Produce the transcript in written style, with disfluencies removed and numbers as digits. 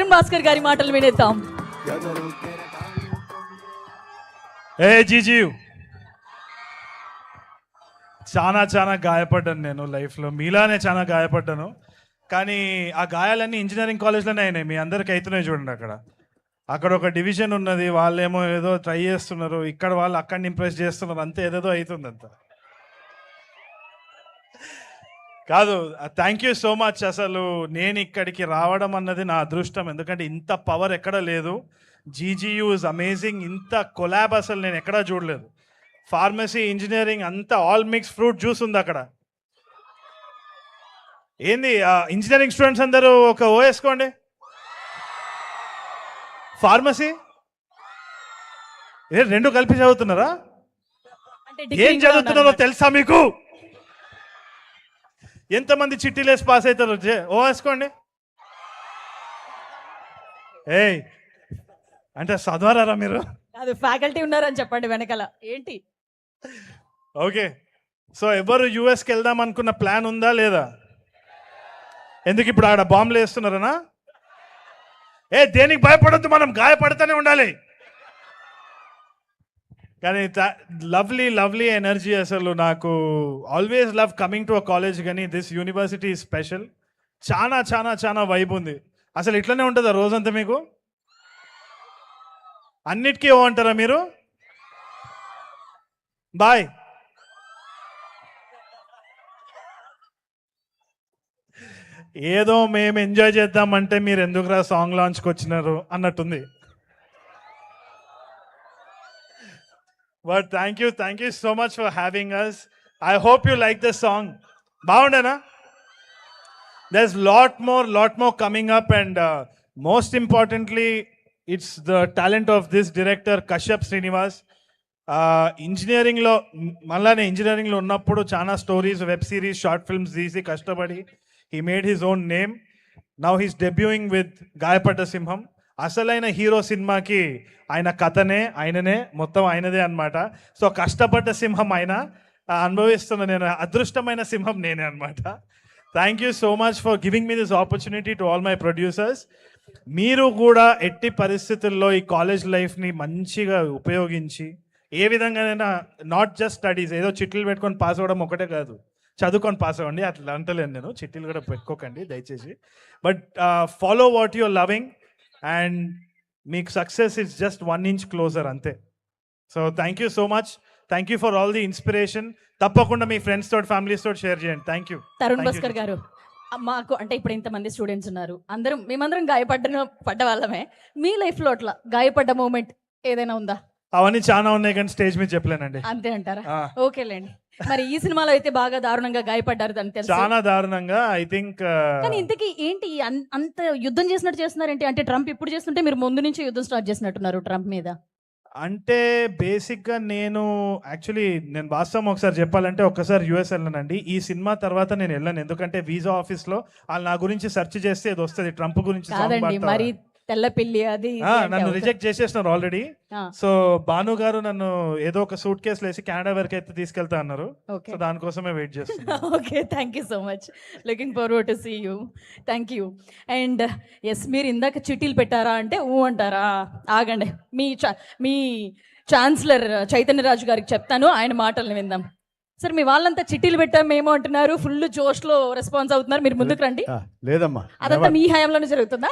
తరుణ్ భాస్కర్ గారి మాటలు వినేద్దాం. ఏ జీజీవ్, చాలా గాయపడ్డాను నేను లైఫ్లో, మీలానే చాలా గాయపడ్డాను. కానీ ఆ గాయాలన్నీ ఇంజనీరింగ్ కాలేజ్లోనే అయినాయి. మీ అందరికి అవుతున్నాయి చూడండి. అక్కడ ఒక డివిజన్ ఉన్నది, వాళ్ళేమో ఏదో ట్రై చేస్తున్నారు, ఇక్కడ వాళ్ళు అక్కడిని ఇంప్రెస్ చేస్తున్నారు, అంతే ఏదేదో అవుతుంది అంత. కాదు, థ్యాంక్ యూ సో మచ్. అసలు నేను ఇక్కడికి రావడం అన్నది నా అదృష్టం, ఎందుకంటే ఇంత పవర్ ఎక్కడ లేదు. జీజీయూ ఇస్ అమేజింగ్. ఇంత కొలాబ్ అసలు నేను ఎక్కడా చూడలేదు. ఫార్మసీ, ఇంజనీరింగ్ అంతా ఆల్ మిక్స్ ఫ్రూట్ జ్యూస్ ఉంది అక్కడ. ఏంది ఇంజనీరింగ్ స్టూడెంట్స్ అందరూ ఒక ఓ వేసుకోండి. ఫార్మసీ రెండు కలిపి చదువుతున్నారా? ఏం చదువుతున్నారో తెలుసా మీకు? ఎంతమంది చిట్టీలేసి పాస్ అవుతారు? ఓ వేసుకోండి. ఏయ్ అంటే చదవరారా మీరు? అది ఫ్యాకల్టీ ఉన్నారని చెప్పండి వెనకాల. ఏంటి? ఓకే, సో ఎవరు యుఎస్కి వెళ్దాం అనుకున్న ప్లాన్ ఉందా లేదా? ఎందుకు ఇప్పుడు ఆడ బాంబులు వేస్తున్నారనా? దేనికి భయపడద్దు, మనం గాయపడుతూనే ఉండాలి. కానీ లవ్లీ ఎనర్జీ. అసలు నాకు always love coming to a college, కానీ దిస్ యూనివర్సిటీ ఈజ్ స్పెషల్. చాలా వైబ్ ఉంది. అసలు ఇట్లనే ఉంటుందా రోజంతా మీకు? అన్నిటికీ ఓ అంటారా మీరు? బాయ్. ఏదో మేము ఎంజాయ్ చేద్దామంటే మీరు ఎందుకురా సాంగ్ లాంచ్కి వచ్చినారు అన్నట్టుంది. But thank you so much for having us. I hope you like the song. బాగుండేనా? There is lot more coming up, and most importantly it's the talent of this director Kashyap Srinivas. ఇంజనీరింగ్లో ఇంజనీరింగ్లో ఉన్నప్పుడు చాలా stories, web series, short films తీసి కష్టపడి he made his own name. Now he's debuting with గాయపడ్డ సింహం. అసలైన హీరో సినిమాకి ఆయన కథనే, ఆయననే, మొత్తం ఆయనదే అనమాట. సో కష్టపడ్డ సింహం ఆయన, అనుభవిస్తున్న నేను అదృష్టమైన సింహం నేనే అనమాట. Thank you so much for giving me this opportunity to all my producers. మీరు కూడా ఎట్టి పరిస్థితుల్లో ఈ కాలేజ్ లైఫ్ని మంచిగా ఉపయోగించి ఏ విధంగానైనా, నాట్ జస్ట్ స్టడీస్, ఏదో చిట్లు పెట్టుకొని పాస్ అవ్వడం ఒకటే కాదు, చదువుకొని పాస్ అవ్వండి, అట్లా అంటలేను నేను. చిట్టీలు కూడా పెట్టుకోకండి దయచేసి. But follow what your loving, and మీకు success is just 1 inch closer అంతే. So thank you so much. Thank you for all the inspiration. తప్పకుండా మీ ఫ్రెండ్స్ తోటి, ఫ్యామిలీస్ తోటి షేర్ చేయండి. Thank you. తరుణ్ భాస్కర్ గారు, మాకు అంటే ఇప్పుడు ఇంతమంది స్టూడెంట్స్ ఉన్నారు, మేమందరం పడ్డ వాళ్ళమే. మీ లైఫ్లో అట్లా గాయపడ్డ మూమెంట్ ఏదైనా ఉందా? అవన్నీ చాలా ఉన్నాయి, కానీ స్టేజ్ మీద చెప్పలేనండి. అంతే అంటారా? ఓకేలేండి. మరి ఈ సినిమాలో అయితే బాగా దారుణంగా గాయపడ్డారు, దాన్ని తెలుసు. చాలా దారుణంగా, ఐ థింక్. కానీ ఇంతకీ ఏంటి అంత యుద్ధం చేసినట్టు చేస్తున్నారేంటి? అంటే ట్రంప్ ఇప్పుడు చేస్తుంటే మీరు ముందు నుంచి యుద్ధం స్టార్ట్ చేసినట్టున్నారు ట్రంప్ మీద. అంటే బేసిక్గా నేను వాస్తవం ఒకసారి చెప్పాలంటే, ఒక్కసారి యుఎస్ వెళ్ళానండి. ఈ సినిమా తర్వాత నేను వెళ్ళాను, ఎందుకంటే వీసా ఆఫీస్లో వాళ్ళు నా గురించి సెర్చ్ చేస్తే ఇది వస్తుంది, ట్రంప్ గురించి. కాదండి, మరి తెల్ల పిల్లి అది నన్ను రిజెక్ట్ చేసేసినారు ఆల్రెడీ. సో భాను గారు నన్ను ఏదో ఒక సూట్ కేసులు వేసి కెనడా వరకు అయితే తీసుకెళ్తా అన్నారు. సో దానికోసమే వెయిట్ చేస్తాను. Okay, thank you so much. Looking forward to see you. Thank you. And yes, మీరు ఇందాక చిట్టీలు పెట్టారా అంటే ఊ అంటారా? ఆగండి, మీ ఛాన్సలర్ చైతన్యరాజు గారికి చెప్తాను, ఆయన మాటల్ని విందాం. సార్, మీ వాళ్ళంతా చిట్టీలు పెట్టాం మేము అంటున్నారు, ఫుల్ జోష్లో రెస్పాన్స్ అవుతున్నారు, మీరు ముందుకు రండి. లేదమ్మా, అదంతా మీ హయాంలోనే జరుగుతుందా?